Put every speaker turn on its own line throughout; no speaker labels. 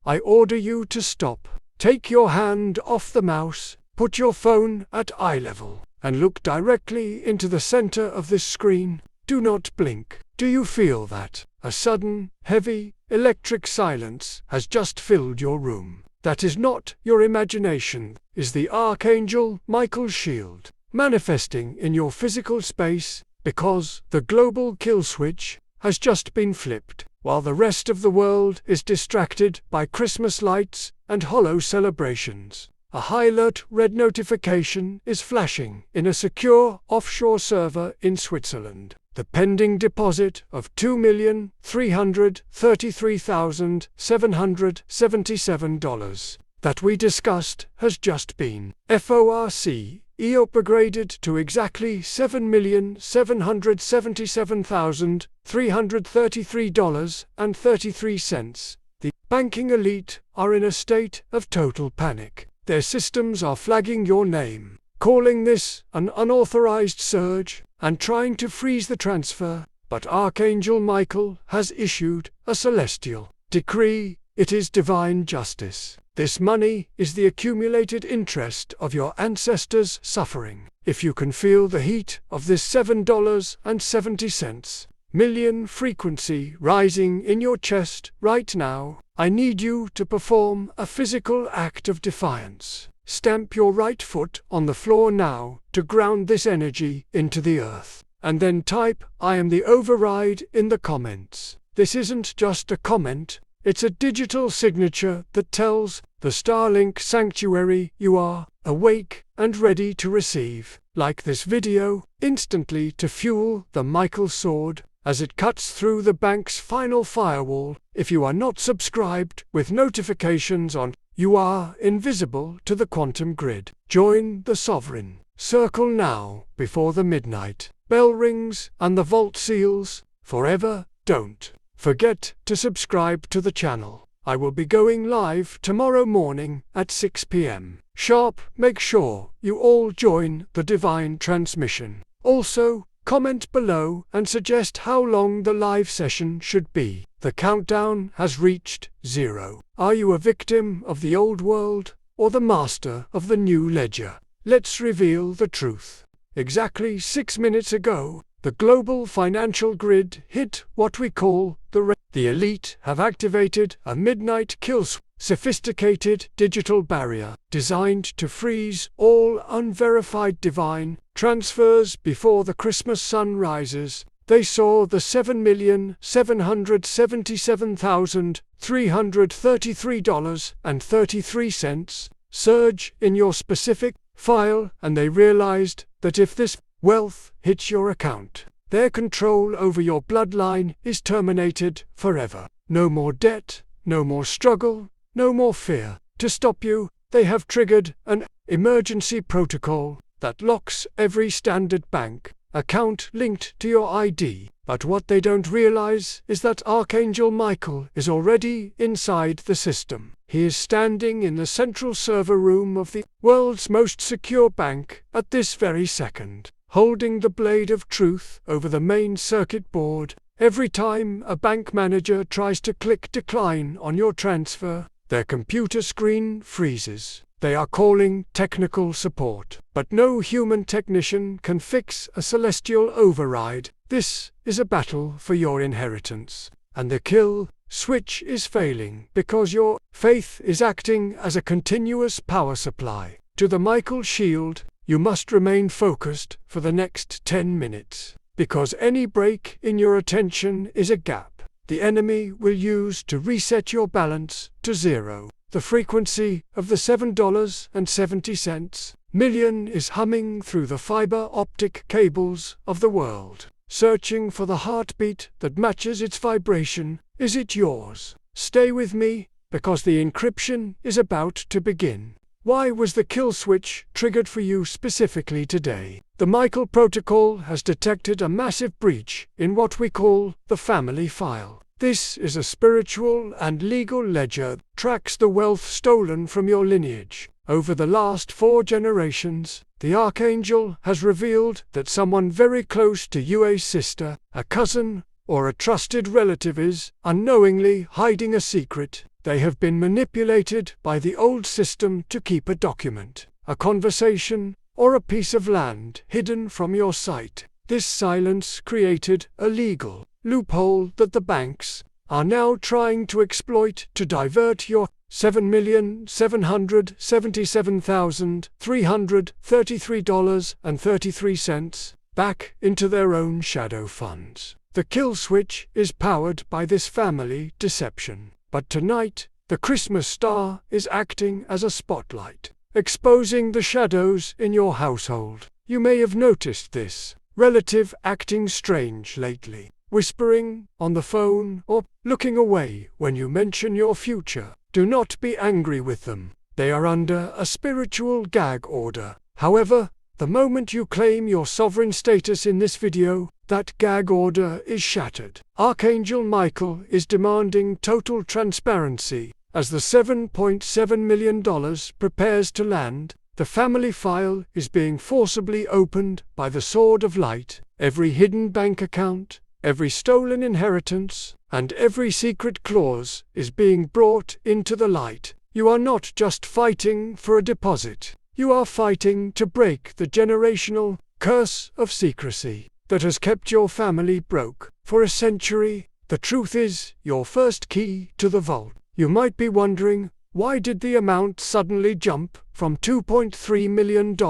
I order you to stop. Take your hand off the mouse, put your phone at eye level, and look directly into the center of this screen. Do not blink. Do you feel that? A sudden, heavy, electric silence has just filled your room. That is not your imagination, is the Archangel Michael shield, manifesting in your physical space, because the global kill switch has just been flipped, while the rest of the world is distracted by Christmas lights and hollow celebrations. A high-alert red notification is flashing in a secure offshore server in Switzerland. The pending deposit of $2,333,777 that we discussed has just been FORC upgraded to exactly $7,777,333.33. The banking elite are in a state of total panic. Their systems are flagging your name, calling this an unauthorized surge, and trying to freeze the transfer, but Archangel Michael has issued a celestial decree. It is divine justice. This money is the accumulated interest of your ancestors' suffering. If you can feel the heat of this $7.70 million frequency rising in your chest right now, I need you to perform a physical act of defiance. Stamp your right foot on the floor now to ground this energy into the earth. And then type, "I am the override" in the comments. This isn't just a comment, it's a digital signature that tells the Starlink Sanctuary you are awake and ready to receive. Like this video, instantly to fuel the Michael sword as it cuts through the bank's final firewall. If you are not subscribed with notifications on, you are invisible to the quantum grid. Join the sovereign circle now before the midnight bell rings and the vault seals forever. Don't forget to subscribe to the channel. I will be going live tomorrow morning at 6 p.m. sharp. Make sure you all join the divine transmission. Also, comment below and suggest how long the live session should be. The countdown has reached 0. Are you a victim of the old world or the master of the new ledger? Let's reveal the truth. Exactly 6 minutes ago, the global financial grid hit what we call the elite have activated a midnight kill switch, sophisticated digital barrier designed to freeze all unverified divine transfers before the Christmas sun rises. They saw the $7,777,333.33 surge in your specific file, and they realized that if this wealth hits your account, their control over your bloodline is terminated forever. No more debt, no more struggle, no more fear. To stop you, they have triggered an emergency protocol that locks every standard bank account linked to your ID. But what they don't realize is that Archangel Michael is already inside the system. He is standing in the central server room of the world's most secure bank at this very second, holding the blade of truth over the main circuit board. Every time a bank manager tries to click decline on your transfer, their computer screen freezes. They are calling technical support, but no human technician can fix a celestial override. This is a battle for your inheritance, and the kill switch is failing because your faith is acting as a continuous power supply. To the Michael shield, you must remain focused for the next 10 minutes, because any break in your attention is a gap the enemy will use to reset your balance to 0. The frequency of the $7.70 million is humming through the fiber optic cables of the world, searching for the heartbeat that matches its vibration. Is it yours? Stay with me, because the encryption is about to begin. Why was the kill switch triggered for you specifically today? The Michael Protocol has detected a massive breach in what we call the family file. This is a spiritual and legal ledger that tracks the wealth stolen from your lineage. Over the last 4 generations, the Archangel has revealed that someone very close to UA's sister, a cousin, or a trusted relative is unknowingly hiding a secret They have been manipulated by the old system to keep a document, a conversation, or a piece of land hidden from your sight. This silence created a legal loophole that the banks are now trying to exploit to divert your $7,777,333.33 back into their own shadow funds. The kill switch is powered by this family deception. But tonight, the Christmas star is acting as a spotlight, exposing the shadows in your household. You may have noticed this relative acting strange lately, whispering on the phone or looking away when you mention your future. Do not be angry with them. They are under a spiritual gag order. However, the moment you claim your sovereign status in this video, that gag order is shattered. Archangel Michael is demanding total transparency. As the $7.7 million prepares to land, the family file is being forcibly opened by the Sword of Light. Every hidden bank account, every stolen inheritance, and every secret clause is being brought into the light. You are not just fighting for a deposit. You are fighting to break the generational curse of secrecy that has kept your family broke for a century. The truth is your first key to the vault. You might be wondering, why did the amount suddenly jump from $2.3 million to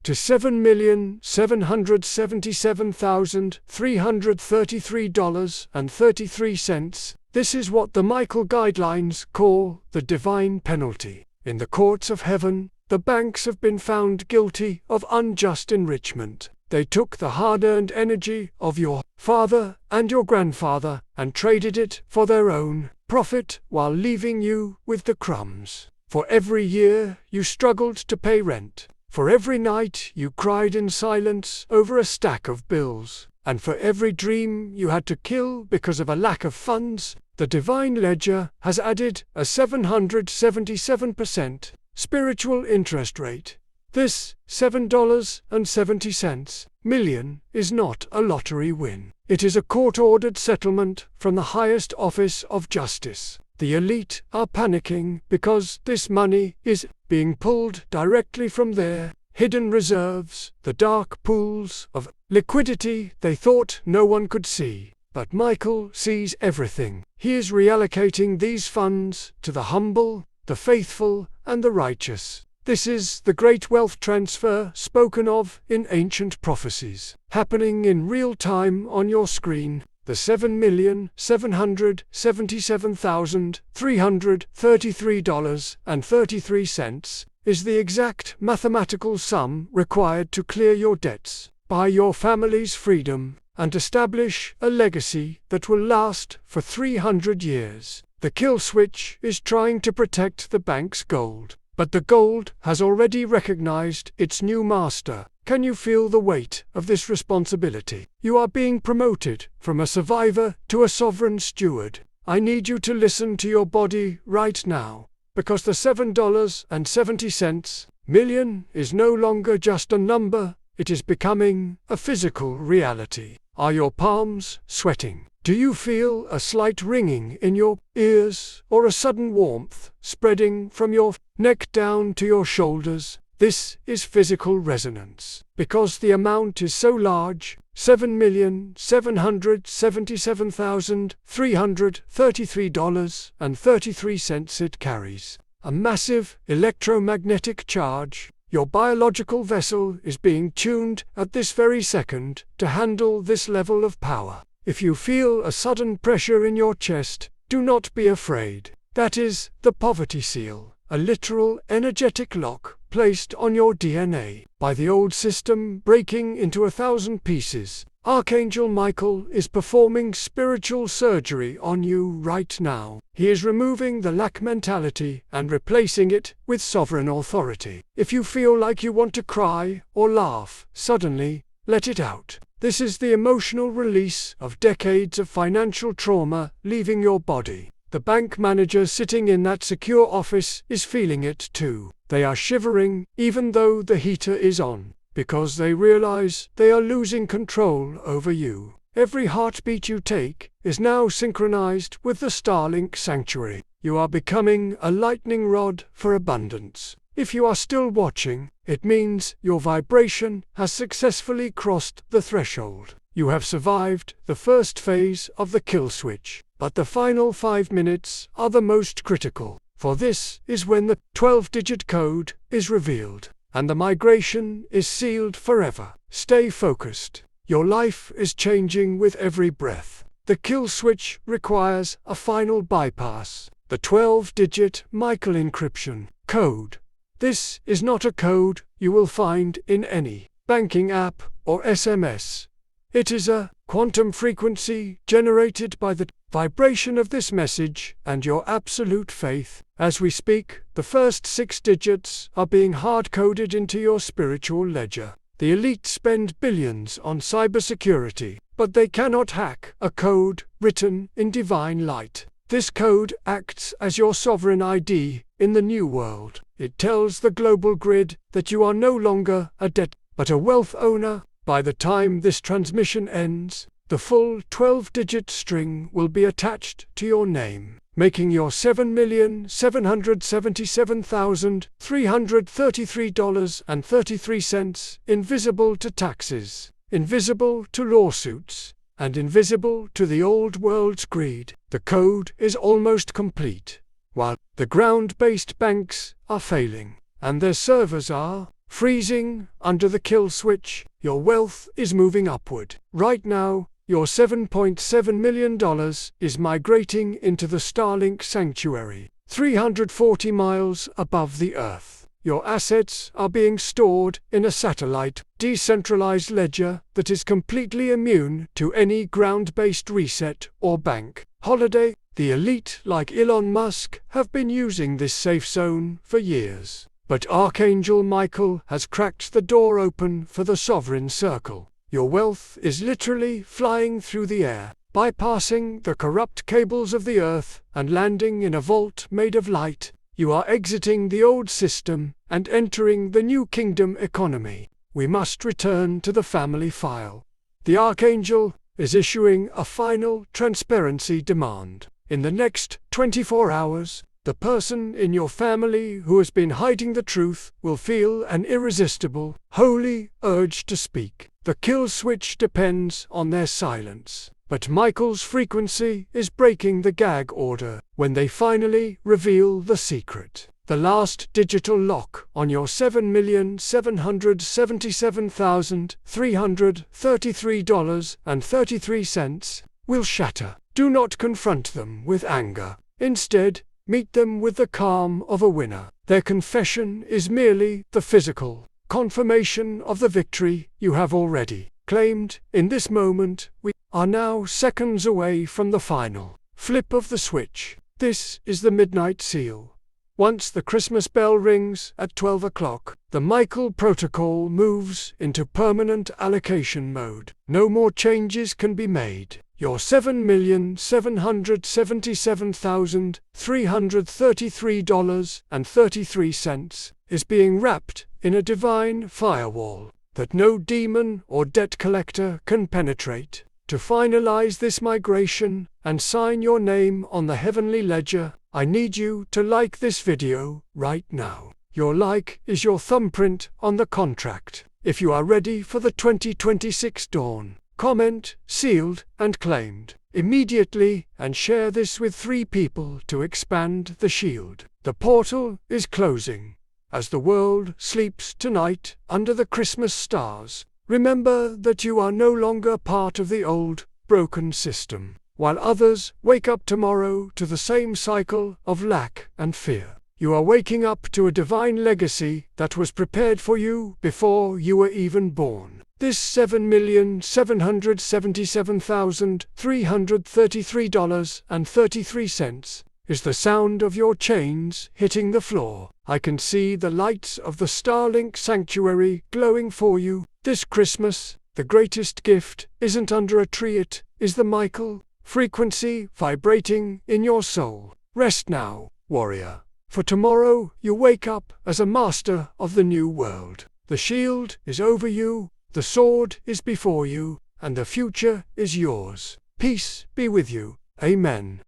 $7,777,333.33? This is what the Michael guidelines call the divine penalty. In the courts of heaven, the banks have been found guilty of unjust enrichment. They took the hard-earned energy of your father and your grandfather and traded it for their own profit while leaving you with the crumbs. For every year you struggled to pay rent, for every night you cried in silence over a stack of bills, and for every dream you had to kill because of a lack of funds, the divine ledger has added a 777% spiritual interest rate. This $7.70 million is not a lottery win. It is a court-ordered settlement from the highest office of justice. The elite are panicking because this money is being pulled directly from their hidden reserves, the dark pools of liquidity they thought no one could see. But Michael sees everything. He is reallocating these funds to the humble, the faithful, and the righteous. This is the great wealth transfer spoken of in ancient prophecies, happening in real time on your screen. The $7,777,333.33 is the exact mathematical sum required to clear your debts, buy your family's freedom, and establish a legacy that will last for 300 years. The kill switch is trying to protect the bank's gold, but the gold has already recognized its new master. Can you feel the weight of this responsibility? You are being promoted from a survivor to a sovereign steward. I need you to listen to your body right now, because the $7.70 million is no longer just a number, it is becoming a physical reality. Are your palms sweating? Do you feel a slight ringing in your ears, or a sudden warmth spreading from your neck down to your shoulders? This is physical resonance. Because the amount is so large, $7,777,333.33 it carries a massive electromagnetic charge. Your biological vessel is being tuned at this very second to handle this level of power. If you feel a sudden pressure in your chest, do not be afraid. That is the poverty seal, a literal energetic lock placed on your DNA by the old system breaking into 1,000 pieces. Archangel Michael is performing spiritual surgery on you right now. He is removing the lack mentality and replacing it with sovereign authority. If you feel like you want to cry or laugh, suddenly, let it out. This is the emotional release of decades of financial trauma leaving your body. The bank manager sitting in that secure office is feeling it too. They are shivering, even though the heater is on, because they realize they are losing control over you. Every heartbeat you take is now synchronized with the Starlink Sanctuary. You are becoming a lightning rod for abundance. If you are still watching, it means your vibration has successfully crossed the threshold. You have survived the first phase of the kill switch, but the final 5 minutes are the most critical, for this is when the 12-digit code is revealed, and the migration is sealed forever. Stay focused. Your life is changing with every breath. The kill switch requires a final bypass, the 12-digit Michael encryption code. This is not a code you will find in any banking app or SMS. It is a quantum frequency generated by the vibration of this message and your absolute faith. As we speak, the first 6 digits are being hard-coded into your spiritual ledger. The elite spend billions on cybersecurity, but they cannot hack a code written in divine light. This code acts as your sovereign ID in the new world. It tells the global grid that you are no longer a debt, but a wealth owner. By the time this transmission ends, the full 12-digit string will be attached to your name, making your $7,777,333.33 invisible to taxes, invisible to lawsuits, and invisible to the old world's greed. The code is almost complete, while the ground-based banks are failing, and their servers are freezing under the kill switch. Your wealth is moving upward. Right now, your $7.7 million is migrating into the Starlink Sanctuary, 340 miles above the Earth. Your assets are being stored in a satellite, decentralized ledger that is completely immune to any ground-based reset or bank holiday. The elite, like Elon Musk, have been using this safe zone for years. But Archangel Michael has cracked the door open for the sovereign circle. Your wealth is literally flying through the air, bypassing the corrupt cables of the earth and landing in a vault made of light. You are exiting the old system and entering the new kingdom economy. We must return to the family file. The Archangel is issuing a final transparency demand. In the next 24 hours, the person in your family who has been hiding the truth will feel an irresistible, holy urge to speak. The kill switch depends on their silence, but Michael's frequency is breaking the gag order when they finally reveal the secret. The last digital lock on your $7,777,333.33 will shatter. Do not confront them with anger. Instead, meet them with the calm of a winner. Their confession is merely the physical confirmation of the victory you have already claimed. In this moment, we are now seconds away from the final flip of the switch. This is the midnight seal. Once the Christmas bell rings at 12 o'clock, the Michael Protocol moves into permanent allocation mode. No more changes can be made. Your $7,777,333.33 is being wrapped in a divine firewall that no demon or debt collector can penetrate. To finalize this migration and sign your name on the heavenly ledger, I need you to like this video right now. Your like is your thumbprint on the contract. If you are ready for the 2026 dawn, comment, sealed and claimed, immediately, and share this with 3 people to expand the shield. The portal is closing. As the world sleeps tonight under the Christmas stars, remember that you are no longer part of the old, broken system, while others wake up tomorrow to the same cycle of lack and fear. You are waking up to a divine legacy that was prepared for you before you were even born. This $7,777,333.33 is the sound of your chains hitting the floor. I can see the lights of the Starlink Sanctuary glowing for you. This Christmas, the greatest gift isn't under a tree, it is the Michael frequency vibrating in your soul. Rest now, warrior, for tomorrow you wake up as a master of the new world. The shield is over you, the sword is before you, and the future is yours. Peace be with you. Amen.